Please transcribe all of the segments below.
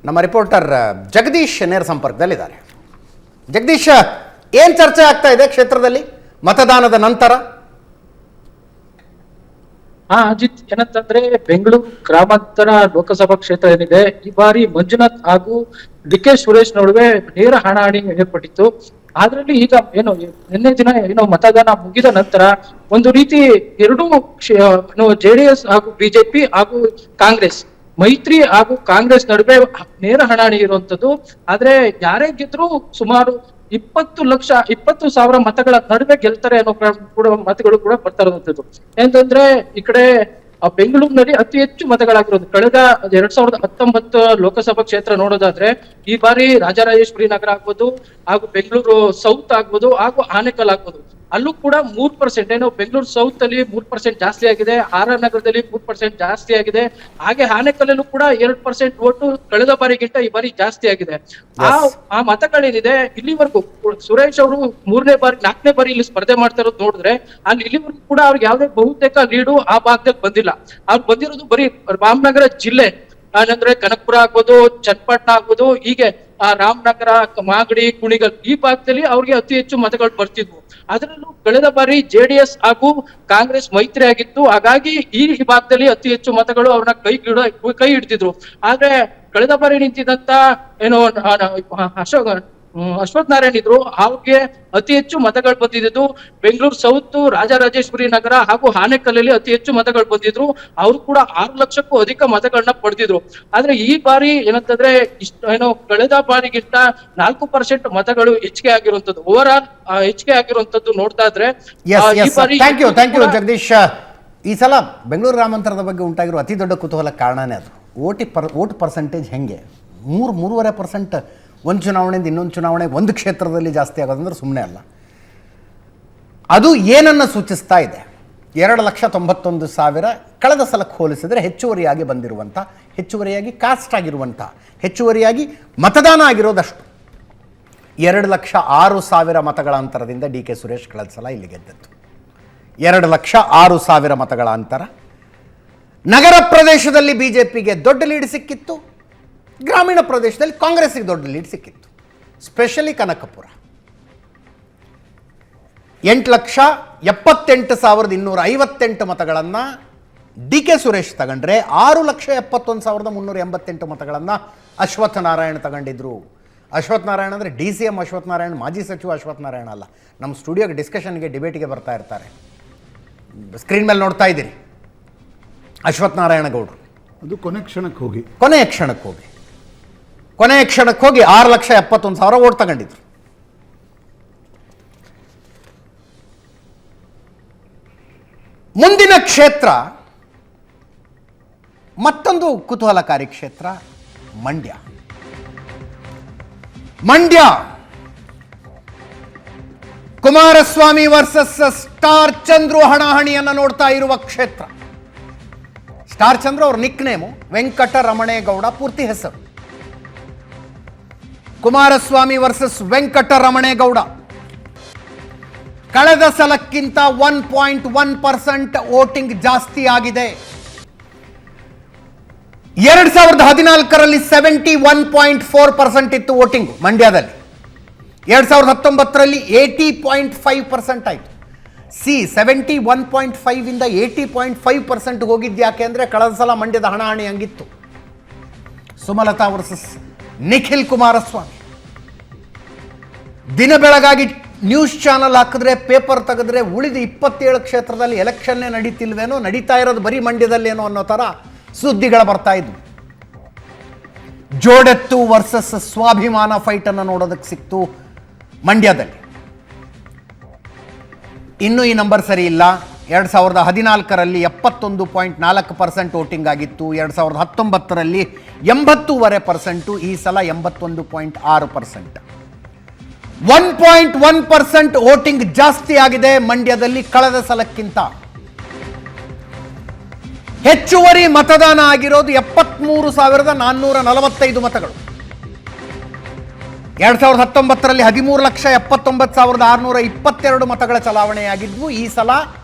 ನಮ್ಮ ರಿಪೋರ್ಟರ್ ಜಗದೀಶ್ ನೇರ ಸಂಪರ್ಕದಲ್ಲಿದ್ದಾರೆ. ಜಗದೀಶ್, ಏನು ಚರ್ಚೆ ಆಗ್ತಾ ಇದೆ ಕ್ಷೇತ್ರದಲ್ಲಿ ಮತದಾನದ ನಂತರ? ಅಜಿತ್, ಏನಂತಂದ್ರೆ ಬೆಂಗಳೂರು ಗ್ರಾಮಾಂತರ ಲೋಕಸಭಾ ಕ್ಷೇತ್ರ ಏನಿದೆ, ಈ ಬಾರಿ ಮಂಜುನಾಥ್ ಹಾಗೂ ಡಿ.ಕೆ. ಸುರೇಶ್ ನಡುವೆ ನೇರ ಹಣಾಹಣಿ ಏರ್ಪಟ್ಟಿತ್ತು. ಅದ್ರಲ್ಲಿ ಈಗ ನಿನ್ನೆ ದಿನ ಮತದಾನ ಮುಗಿದ ನಂತರ ಒಂದು ರೀತಿ ಎರಡೂ ಜೆಡಿಎಸ್ ಹಾಗೂ ಬಿಜೆಪಿ ಹಾಗೂ ಕಾಂಗ್ರೆಸ್ ಮೈತ್ರಿ ಹಾಗೂ ಕಾಂಗ್ರೆಸ್ ನಡುವೆ ನೇರ ಹಣಾಹಣಿ ಇರುವಂತದ್ದು. ಆದ್ರೆ ಯಾರೇ ಗೆದ್ರು ಸುಮಾರು 20,000 ಮತಗಳ ನಡುವೆ ಗೆಲ್ತಾರೆ ಅನ್ನೋ ಕೂಡ ಮತಗಳು ಕೂಡ ಬರ್ತಾ ಇರುವಂತದ್ದು. ಏನಂತಂದ್ರೆ ಈ ಕಡೆ ಬೆಂಗಳೂರಿನಲ್ಲಿ ಅತಿ ಹೆಚ್ಚು ಮತಗಳಾಗಿರೋದು ಕಳೆದ 2019 ಲೋಕಸಭಾ ಕ್ಷೇತ್ರ ನೋಡೋದಾದ್ರೆ ಈ ಬಾರಿ ರಾಜರಾಜೇಶ್ವರಿ ನಗರ ಆಗ್ಬೋದು ಹಾಗೂ ಬೆಂಗಳೂರು ಸೌತ್ ಆಗ್ಬೋದು ಹಾಗೂ ಆನೇಕಲ್ ಆಗ್ಬೋದು, ಅಲ್ಲೂ ಕೂಡ 3% ಬೆಂಗಳೂರು ಸೌತ್ ಅಲ್ಲಿ 3% ಜಾಸ್ತಿ ಆಗಿದೆ, ಆರ್ ನಗರದಲ್ಲಿ 3% ಜಾಸ್ತಿ ಆಗಿದೆ, ಹಾಗೆ ಆನೇಕಲ್ಲೂ ಕೂಡ 2% ಓಟು ಕಳೆದ ಬಾರಿಗಿಂತ ಈ ಬಾರಿ ಜಾಸ್ತಿ ಆಗಿದೆ. ಆ ಮತಗಳೇನಿದೆ ಇಲ್ಲಿವರೆಗೂ ಸುರೇಶ್ ಅವರು 4ನೇ ಬಾರಿ ಇಲ್ಲಿ ಸ್ಪರ್ಧೆ ಮಾಡ್ತಾ ಇರೋದು ನೋಡಿದ್ರೆ ಅಲ್ಲಿ ಇಲ್ಲಿವರೆಗೂ ಕೂಡ ಅವ್ರಿಗೆ ಯಾವುದೇ ಬಹುತೇಕ ಲೀಡು ಆ ಭಾಗದಲ್ಲಿ ಬಂದಿಲ್ಲ. ಅವ್ರು ಬಂದಿರೋದು ಬರೀ ರಾಮನಗರ ಜಿಲ್ಲೆ ಅಂದ್ರೆ ಕನಕಪುರ ಆಗ್ಬೋದು, ಚನ್ನಪಟ್ಟಣ ಆಗ್ಬೋದು, ಹೀಗೆ ರಾಮನಗರ, ಮಾಗಡಿ, ಕುಣಿಗಲ್ ಈ ಭಾಗದಲ್ಲಿ ಅವ್ರಿಗೆ ಅತಿ ಹೆಚ್ಚು ಮತಗಳು ಬರ್ತಿದ್ವು. ಅದರಲ್ಲೂ ಕಳೆದ ಬಾರಿ ಜೆಡಿಎಸ್ ಹಾಗೂ ಕಾಂಗ್ರೆಸ್ ಮೈತ್ರಿ ಆಗಿತ್ತು, ಹಾಗಾಗಿ ಈ ಭಾಗದಲ್ಲಿ ಅತಿ ಹೆಚ್ಚು ಮತಗಳು ಅವ್ರನ್ನ ಕೈ ಹಿಡ್ತಿದ್ರು. ಆದ್ರೆ ಕಳೆದ ಬಾರಿ ನಿಂತಿದ್ದಂತ ಅಶ್ವಥ್ ನಾರಾಯಣ್ ಇದ್ರು, ಅವ್ರಿಗೆ ಅತಿ ಹೆಚ್ಚು ಮತಗಳು ಬಂದಿದ್ದು ಬೆಂಗಳೂರು ಸೌತ್, ರಾಜರಾಜೇಶ್ವರಿ ನಗರ ಹಾಗೂ ಆನೇಕಲ್ಲಲ್ಲಿ ಅತಿ ಹೆಚ್ಚು ಮತಗಳು ಬಂದಿದ್ರು. ಅವ್ರು ಕೂಡ 6 ಲಕ್ಷಕ್ಕೂ ಅಧಿಕ ಮತಗಳನ್ನ ಪಡೆದಿದ್ರು. ಆದ್ರೆ ಈ ಬಾರಿ ಏನಂತಂದ್ರೆ ಕಳೆದ ಬಾರಿಗಿಂತ 4% ಮತಗಳು ಹೆಚ್ಚಿಗೆ ಆಗಿರುವಂತದ್ದು, ಓವರ್ ಆಲ್ ಹೆಚ್ಚಿಗೆ ಆಗಿರುವಂತದ್ದು ನೋಡ್ತಾ ಇದ್ರೆ ಥ್ಯಾಂಕ್ ಯು ಜಗದೀಶ್. ಈ ಸಲ ಬೆಂಗಳೂರು ಗ್ರಾಮಾಂತರದ ಬಗ್ಗೆ ಉಂಟಾಗಿರುವ ಅತಿ ದೊಡ್ಡ ಕುತೂಹಲ ಕಾರಣನೇ ಅದು. ಓಟ್ ಪರ್ಸೆಂಟೇಜ್ ಹೆಂಗೆ 3-3.5% ಒಂದು ಚುನಾವಣೆಯಿಂದ ಇನ್ನೊಂದು ಚುನಾವಣೆ ಒಂದು ಕ್ಷೇತ್ರದಲ್ಲಿ ಜಾಸ್ತಿ ಆಗೋದಂದ್ರೆ ಸುಮ್ಮನೆ ಅಲ್ಲ. ಅದು ಏನನ್ನು ಸೂಚಿಸ್ತಾ ಇದೆ? 2,91,000 ಕಳೆದ ಸಲಕ್ಕೆ ಹೋಲಿಸಿದರೆ ಹೆಚ್ಚುವರಿಯಾಗಿ ಬಂದಿರುವಂಥ, ಹೆಚ್ಚುವರಿಯಾಗಿ ಕಾಸ್ಟ್ ಆಗಿರುವಂಥ, ಹೆಚ್ಚುವರಿಯಾಗಿ ಮತದಾನ ಆಗಿರೋದಷ್ಟು 2,06,000 ಮತಗಳ ಅಂತರದಿಂದ ಡಿ.ಕೆ. ಸುರೇಶ್ ಕಳೆದ ಸಲ ಇಲ್ಲಿ ಗೆದ್ದದ್ದು. 2,06,000 ಮತಗಳ ಅಂತರ. ನಗರ ಪ್ರದೇಶದಲ್ಲಿ ಬಿಜೆಪಿಗೆ ದೊಡ್ಡ ಲೀಡ್ ಸಿಕ್ಕಿತ್ತು, ಗ್ರಾಮೀಣ ಪ್ರದೇಶದಲ್ಲಿ ಕಾಂಗ್ರೆಸ್ಗೆ ದೊಡ್ಡ ಲೀಡ್ ಸಿಕ್ಕಿತ್ತು. ಸ್ಪೆಷಲಿ ಕನಕಪುರ 8,78,258 ಮತಗಳನ್ನು ಡಿ.ಕೆ. ಸುರೇಶ್ ತಗೊಂಡ್ರೆ 6,71,388 ಮತಗಳನ್ನು ಅಶ್ವಥ್ ನಾರಾಯಣ್ ತಗೊಂಡಿದ್ರು. ಅಶ್ವಥ್ ನಾರಾಯಣ್ ಅಂದರೆ DCM ಅಶ್ವಥ್ ನಾರಾಯಣ್, ಮಾಜಿ ಸಚಿವ ಅಶ್ವಥ್ ನಾರಾಯಣ್ ಅಲ್ಲ. ನಮ್ಮ ಸ್ಟುಡಿಯೋಗೆ ಡಿಸ್ಕಷನ್ಗೆ ಡಿಬೇಟಿಗೆ ಬರ್ತಾ ಇರ್ತಾರೆ, ಸ್ಕ್ರೀನ್ ಮೇಲೆ ನೋಡ್ತಾ ಇದ್ದೀರಿ. ಅಶ್ವಥ್ ನಾರಾಯಣ ಗೌಡರು ಅದು ಕೊನೆಯ ಕ್ಷಣಕ್ಕೆ ಹೋಗಿ 6,71,000 ಓಟ್ ತಗೊಂಡಿದ್ರು. ಮುಂದಿನ ಕ್ಷೇತ್ರ ಮತ್ತೊಂದು ಕುತೂಹಲಕಾರಿ ಕ್ಷೇತ್ರ ಮಂಡ್ಯ. ಕುಮಾರಸ್ವಾಮಿ ವರ್ಸಸ್ ಸ್ಟಾರ್ ಚಂದ್ರು ಹಣಾಹಣಿಯನ್ನು ನೋಡ್ತಾ ಇರುವ ಕ್ಷೇತ್ರ. ಸ್ಟಾರ್ ಚಂದ್ರು ಅವ್ರ ನಿಕ್ ನೇಮು ವೆಂಕಟರಮಣೇಗೌಡ, ಪೂರ್ತಿ ಹೆಸರು. ಕುಮಾರಸ್ವಾಮಿ ವರ್ಸಸ್ ವೆಂಕಟರಮಣೇಗೌಡ. ಕಳೆದ ಸಲಕ್ಕಿಂತ 1.1% ವೋಟಿಂಗ್ ಜಾಸ್ತಿ ಆಗಿದೆ. 2014ರಲ್ಲಿ 71.4% ಇತ್ತು ವೋಟಿಂಗ್ ಮಂಡ್ಯದಲ್ಲಿ. 2019ರಲ್ಲಿ 80.5% ಆಯಿತು. 71.5 ಇಂದ 80.5% ಹೋಗಿದ್ದು ಯಾಕೆ ಅಂದರೆ ಕಳೆದ ಸಲ ಮಂಡ್ಯದ ಹಣಾಹಣಿ ಹಂಗಿತ್ತು. ಸುಮಲತಾ ವರ್ಸಸ್ ನಿಖಿಲ್ ಕುಮಾರಸ್ವಾಮಿ. ದಿನ ಬೆಳಗಾಗಿ ನ್ಯೂಸ್ ಚಾನಲ್ ಹಾಕಿದ್ರೆ, ಪೇಪರ್ ತೆಗೆದ್ರೆ ಉಳಿದ 27 ಕ್ಷೇತ್ರದಲ್ಲಿ ಎಲೆಕ್ಷನ್ನೇ ನಡೀತಿಲ್ವೇನೋ, ನಡೀತಾ ಇರೋದು ಬರೀ ಮಂಡ್ಯದಲ್ಲೇನೋ ಅನ್ನೋ ಥರ ಸುದ್ದಿಗಳು ಬರ್ತಾ ಇದ್ವು. ಜೋಡೆತ್ತು ವರ್ಸಸ್ ಸ್ವಾಭಿಮಾನ ಫೈಟನ್ನು ನೋಡೋದಕ್ಕೆ ಸಿಕ್ತು ಮಂಡ್ಯದಲ್ಲಿ. ಇನ್ನೂ ಈ ನಂಬರ್ ಸರಿ ಇಲ್ಲ. 2014ರಲ್ಲಿ 71.4% ವೋಟಿಂಗ್ ಆಗಿತ್ತು, 2019ರಲ್ಲಿ 80.5%, ಈ ಸಲ 81.6%. 1.1% ವೋಟಿಂಗ್ ಜಾಸ್ತಿ ಆಗಿದೆ ಮಂಡ್ಯದಲ್ಲಿ ಕಳೆದ ಸಲಕ್ಕಿಂತ. ಹೆಚ್ಚುವರಿ ಮತದಾನ ಆಗಿರೋದು 73,445 ಮತಗಳು. 2019ರಲ್ಲಿ 13,79,622 ಮತಗಳ ಚಲಾವಣೆಯಾಗಿದ್ವು. ಈ ಸಲ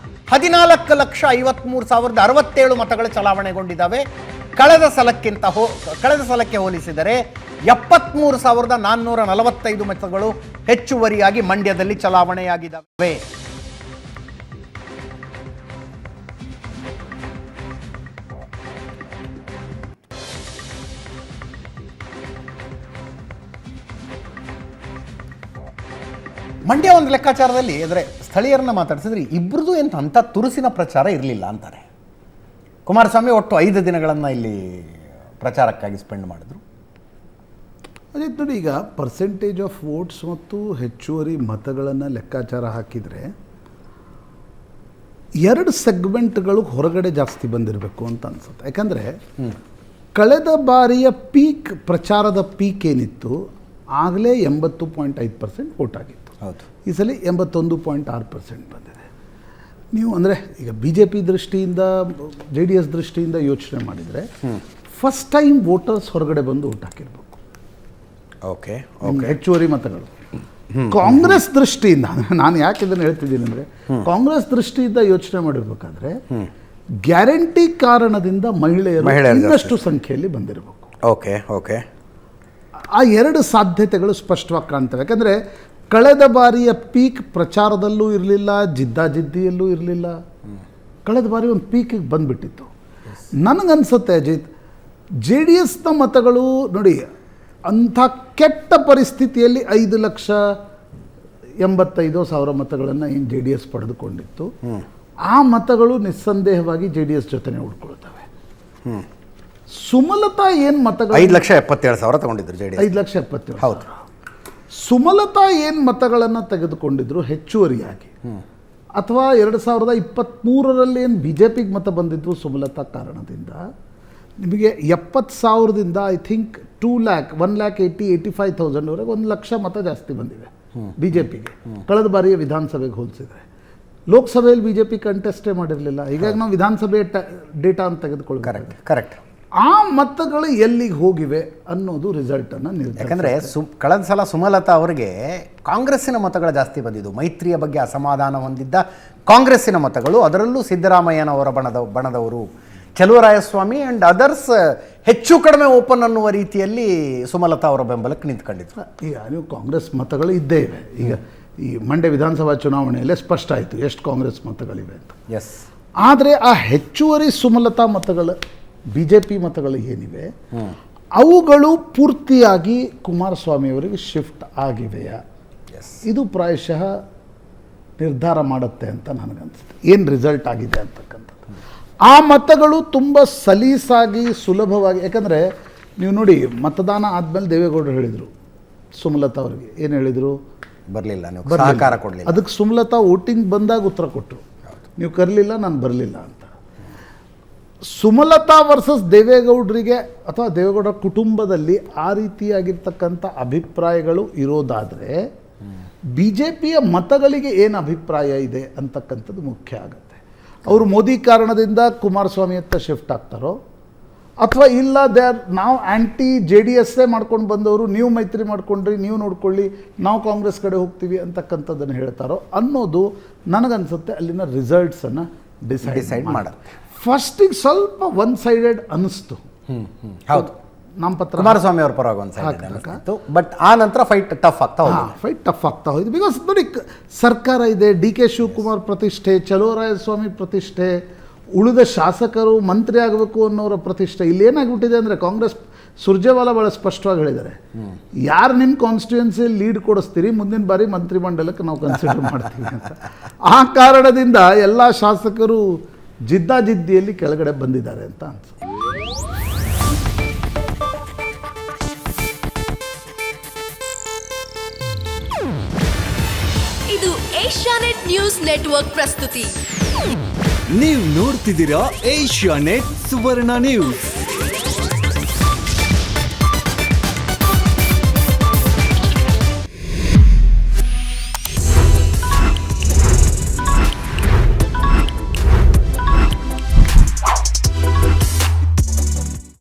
14,53,067 ಮತಗಳು ಚಲಾವಣೆಗೊಂಡಿದ್ದಾವೆ. ಕಳೆದ ಸಲಕ್ಕೆ ಹೋಲಿಸಿದರೆ 73,445 ಮತಗಳು ಹೆಚ್ಚುವರಿಯಾಗಿ ಮಂಡ್ಯದಲ್ಲಿ ಚಲಾವಣೆಯಾಗಿದ್ದಾವೆ. ಮಂಡ್ಯ ಒಂದು ಲೆಕ್ಕಾಚಾರದಲ್ಲಿ ಅಂದರೆ ಸ್ಥಳೀಯರನ್ನ ಮಾತಾಡ್ಸಿದ್ರೆ ಇಬ್ಬರದು ಏನು ಅಂಥ ತುರುಸಿನ ಪ್ರಚಾರ ಇರಲಿಲ್ಲ ಅಂತಾರೆ. ಕುಮಾರಸ್ವಾಮಿ ಒಟ್ಟು 5 ದಿನಗಳನ್ನು ಇಲ್ಲಿ ಪ್ರಚಾರಕ್ಕಾಗಿ ಸ್ಪೆಂಡ್ ಮಾಡಿದ್ರು. ಅದೇ ನೋಡಿ, ಈಗ ಪರ್ಸೆಂಟೇಜ್ ಆಫ್ ವೋಟ್ಸ್ ಮತ್ತು ಹೆಚ್ಚುವರಿ ಮತಗಳನ್ನು ಲೆಕ್ಕಾಚಾರ ಹಾಕಿದರೆ 2 ಸೆಗ್ಮೆಂಟ್ಗಳು ಹೊರಗಡೆ ಜಾಸ್ತಿ ಬಂದಿರಬೇಕು ಅಂತ ಅನಿಸುತ್ತೆ. ಯಾಕಂದರೆ ಕಳೆದ ಬಾರಿಯ ಪ್ರಚಾರದ ಪೀಕ್ ಏನಿತ್ತು ಆಗಲೇ 80.5% ವೋಟ್ ಆಗಿತ್ತು. ಹೌದು. ಈ ಸಲ 81.6% ಬಂದಿದೆ. ನೀವು ಅಂದರೆ ಈಗ BJP ದೃಷ್ಟಿಯಿಂದ JDS ದೃಷ್ಟಿಯಿಂದ ಯೋಚನೆ ಮಾಡಿದರೆ ಫಸ್ಟ್ ಟೈಮ್ ವೋಟರ್ಸ್ ಹೊರಗಡೆ ಬಂದು ವೋಟ್ ಹಾಕಿರ್ಬೇಕು. ಓಕೆ ಹೆಚ್ಚುವರಿ ಮತಗಳು. ಕಾಂಗ್ರೆಸ್ ದೃಷ್ಟಿಯಿಂದ ನಾನು ಯಾಕೆ ಇದನ್ನು ಹೇಳ್ತಿದ್ದೀನಿ ಅಂದರೆ, ಕಾಂಗ್ರೆಸ್ ದೃಷ್ಟಿಯಿಂದ ಯೋಚನೆ ಮಾಡಿರ್ಬೇಕಾದ್ರೆ ಗ್ಯಾರಂಟಿ ಕಾರಣದಿಂದ ಮಹಿಳೆಯರು ಇನ್ನಷ್ಟು ಸಂಖ್ಯೆಯಲ್ಲಿ ಬಂದಿರಬೇಕು. ಓಕೆ ಆ 2 ಸಾಧ್ಯತೆಗಳು ಸ್ಪಷ್ಟವಾಗಿ ಕಾಣ್ತವೆ. ಯಾಕಂದರೆ ಕಳೆದ ಬಾರಿಯ ಪೀಕ್ ಪ್ರಚಾರದಲ್ಲೂ ಇರಲಿಲ್ಲ, ಜಿದ್ದಾಜಿದ್ದಿಯಲ್ಲೂ ಇರಲಿಲ್ಲ. ಕಳೆದ ಬಾರಿ ಒಂದು ಪೀಕಿಗೆ ಬಂದುಬಿಟ್ಟಿತ್ತು. ನನಗನ್ಸುತ್ತೆ ಅಜಿತ್, JDSನ ಮತಗಳು ನೋಡಿ, ಅಂಥ ಕೆಟ್ಟ ಪರಿಸ್ಥಿತಿಯಲ್ಲಿ 5,85,000 ಮತಗಳನ್ನು ಏನು JDS ಪಡೆದುಕೊಂಡಿತ್ತು, ಆ ಮತಗಳು ನಿಸ್ಸಂದೇಹವಾಗಿ JDS ಜೊತೆನೇ ಉಳ್ಕೊಳ್ತವೆ. ಸುಮಲತಾ ಏನು ಮತಗಳು 5,77,000 ತಗೊಂಡಿದ್ರು JDS. 5,77,000. ಹೌದು. ಸುಮಲತಾ ಏನು ಮತಗಳನ್ನು ತೆಗೆದುಕೊಂಡಿದ್ರು ಹೆಚ್ಚುವರಿಯಾಗಿ, ಅಥವಾ 2023ರಲ್ಲಿ ಏನು BJPಗೆ ಮತ ಬಂದಿದ್ವು ಸುಮಲತಾ ಕಾರಣದಿಂದ, ನಿಮಗೆ 70,000ದಿಂದ ಐ ಥಿಂಕ್ 1,80,85,000ವರೆಗೆ 1,00,000 ಮತ ಜಾಸ್ತಿ ಬಂದಿವೆ BJPಗೆ ಕಳೆದ ಬಾರಿಯ ವಿಧಾನಸಭೆಗೆ ಹೋಲಿಸಿದರೆ. ಲೋಕಸಭೆಯಲ್ಲಿ BJP ಕಂಟೆಸ್ಟೇ ಮಾಡಿರಲಿಲ್ಲ. ಹೀಗಾಗಿ ನಾವು ವಿಧಾನಸಭೆಯ ಡೇಟಾ ಅಂತ ತೆಗೆದುಕೊಳ್ಳಿ. ಕರೆಕ್ಟ್. ಆ ಮತಗಳು ಎಲ್ಲಿಗೆ ಹೋಗಿವೆ ಅನ್ನೋದು ರಿಸಲ್ಟನ್ನು ನಿರ್ಧರಿಸುತ್ತೆ. ಯಾಕಂದರೆ ಕಳೆದ ಸಲ ಸುಮಲತಾ ಅವರಿಗೆ ಕಾಂಗ್ರೆಸ್ಸಿನ ಮತಗಳು ಜಾಸ್ತಿ ಬಂದಿದ್ದು. ಮೈತ್ರಿಯ ಬಗ್ಗೆ ಅಸಮಾಧಾನ ಹೊಂದಿದ್ದ ಕಾಂಗ್ರೆಸ್ಸಿನ ಮತಗಳು, ಅದರಲ್ಲೂ ಸಿದ್ದರಾಮಯ್ಯನವರ ಬಣದವರು, ಚಲುವರಾಯಸ್ವಾಮಿ ಆ್ಯಂಡ್ ಅದರ್ಸ್ ಹೆಚ್ಚು ಕಡಿಮೆ ಓಪನ್ ಅನ್ನುವ ರೀತಿಯಲ್ಲಿ ಸುಮಲತಾ ಅವರ ಬೆಂಬಲಕ್ಕೆ ನಿಂತ್ಕೊಂಡಿದ್ರು. ಈಗ ನೀವು ಕಾಂಗ್ರೆಸ್ ಮತಗಳು ಇದ್ದೇ ಇವೆ. ಈಗ ಈ ಮಂಡ್ಯ ವಿಧಾನಸಭಾ ಚುನಾವಣೆಯಲ್ಲೇ ಸ್ಪಷ್ಟ ಆಯಿತು ಎಷ್ಟು ಕಾಂಗ್ರೆಸ್ ಮತಗಳಿವೆ ಅಂತ. ಎಸ್. ಆದರೆ ಆ ಹೆಚ್ಚುವರಿ ಸುಮಲತಾ ಮತಗಳು BJP ಮತಗಳು ಏನಿವೆ ಅವುಗಳು ಪೂರ್ತಿಯಾಗಿ ಕುಮಾರಸ್ವಾಮಿಯವರಿಗೆ ಶಿಫ್ಟ್ ಆಗಿವೆಯಾ, ಇದು ಪ್ರಾಯಶಃ ನಿರ್ಧಾರ ಮಾಡುತ್ತೆ ಅಂತ ನನಗನ್ಸುತ್ತೆ, ಏನು ರಿಸಲ್ಟ್ ಆಗಿದೆ ಅಂತಕ್ಕಂಥದ್ದು. ಆ ಮತಗಳು ತುಂಬ ಸಲೀಸಾಗಿ ಸುಲಭವಾಗಿ, ಯಾಕಂದರೆ ನೀವು ನೋಡಿ, ಮತದಾನ ಆದಮೇಲೆ ದೇವೇಗೌಡರು ಹೇಳಿದರು ಸುಮಲತಾ ಅವರಿಗೆ, ಏನು ಹೇಳಿದರು, ಬರಲಿಲ್ಲ, ಸಹಕಾರ ಕೊಡಲಿಲ್ಲ. ಅದಕ್ಕೆ ಸುಮಲತಾ ವೋಟಿಂಗ್ ಬಂದಾಗ ಉತ್ತರ ಕೊಟ್ಟರು, ನೀವು ಕರಲಿಲ್ಲ, ನಾನು ಬರಲಿಲ್ಲ ಅಂತ. ಸುಮಲತಾ ವರ್ಸಸ್ ದೇವೇಗೌಡರಿಗೆ ಅಥವಾ ದೇವೇಗೌಡರ ಕುಟುಂಬದಲ್ಲಿ ಆ ರೀತಿಯಾಗಿರ್ತಕ್ಕಂಥ ಅಭಿಪ್ರಾಯಗಳು ಇರೋದಾದರೆ BJPಯ ಮತಗಳಿಗೆ ಏನು ಅಭಿಪ್ರಾಯ ಇದೆ ಅಂತಕ್ಕಂಥದ್ದು ಮುಖ್ಯ ಆಗುತ್ತೆ. ಅವರು ಮೋದಿ ಕಾರಣದಿಂದ ಕುಮಾರಸ್ವಾಮಿಯತ್ತ ಶಿಫ್ಟ್ ಆಗ್ತಾರೋ, ಅಥವಾ ಇಲ್ಲ ನಾವು ಆ್ಯಂಟಿ JDS ಮಾಡ್ಕೊಂಡು ಬಂದವರು, ನೀವು ಮೈತ್ರಿ ಮಾಡ್ಕೊಂಡ್ರಿ, ನೀವು ನೋಡ್ಕೊಳ್ಳಿ, ನಾವು ಕಾಂಗ್ರೆಸ್ ಕಡೆ ಹೋಗ್ತೀವಿ ಅಂತಕ್ಕಂಥದ್ದನ್ನು ಹೇಳ್ತಾರೋ ಅನ್ನೋದು ನನಗನ್ಸುತ್ತೆ ಅಲ್ಲಿನ ರಿಸಲ್ಟ್ಸನ್ನು ಡಿಸೈಡ್ ಮಾಡುತ್ತೆ. ಫಸ್ಟಿಗೆ ಸ್ವಲ್ಪ ಒನ್ ಸೈಡೆಡ್ ಅನ್ನಿಸ್ತು. ಹೌದು, ನಾಮಪತ್ರ ಕುಮಾರಸ್ವಾಮಿ ಅವರ ಪರವಾಗಿ ಒಂದು ಸೈಡ್ ಅನಿಸ್ತು. ಬಟ್ ಆ ನಂತರ ಫೈಟ್ ಟಫ್ ಆಗ್ತಾ ಹೋಯ್ತು. ಬಿಕಾಸ್ ನೋಡಿ, ಸರ್ಕಾರ ಇದೆ, DK ಶಿವಕುಮಾರ್ ಪ್ರತಿಷ್ಠೆ, ಚಲುವರಾಯಸ್ವಾಮಿ ಪ್ರತಿಷ್ಠೆ, ಉಳಿದ ಶಾಸಕರು ಮಂತ್ರಿ ಆಗಬೇಕು ಅನ್ನೋರ ಪ್ರತಿಷ್ಠೆ. ಇಲ್ಲಿ ಏನಾಗ್ಬಿಟ್ಟಿದೆ ಅಂದರೆ, ಕಾಂಗ್ರೆಸ್ ಸುರ್ಜೇವಾಲಾ ಭಾಳ ಸ್ಪಷ್ಟವಾಗಿ ಹೇಳಿದ್ದಾರೆ, ಯಾರು ನಿಮ್ಮ ಕಾನ್ಸ್ಟಿಟ್ಯೂನ್ಸಿಯಲ್ಲಿ ಲೀಡ್ ಕೊಡಿಸ್ತೀರಿ ಮುಂದಿನ ಬಾರಿ ಮಂತ್ರಿಮಂಡಲಕ್ಕೆ ನಾವು ಕನ್ಸಿಡರ್ ಮಾಡ್ತೀವಿ ಅಂತ. ಆ ಕಾರಣದಿಂದ ಎಲ್ಲ ಶಾಸಕರು ಜಿದ್ದಾಜಿದ್ದಿಯಲ್ಲಿ ಕೆಳಗಡೆ ಬಂದಿದ್ದಾರೆ ಅಂತ ಅನ್ಸುತ್ತೆ. ಇದು ಏಷ್ಯಾನೆಟ್ ನ್ಯೂಸ್ ನೆಟ್ವರ್ಕ್ ಪ್ರಸ್ತುತಿ. ನೀವು ನೋಡ್ತಿದ್ದೀರಾ ಏಷ್ಯಾನೆಟ್ ಸುವರ್ಣ ನ್ಯೂಸ್.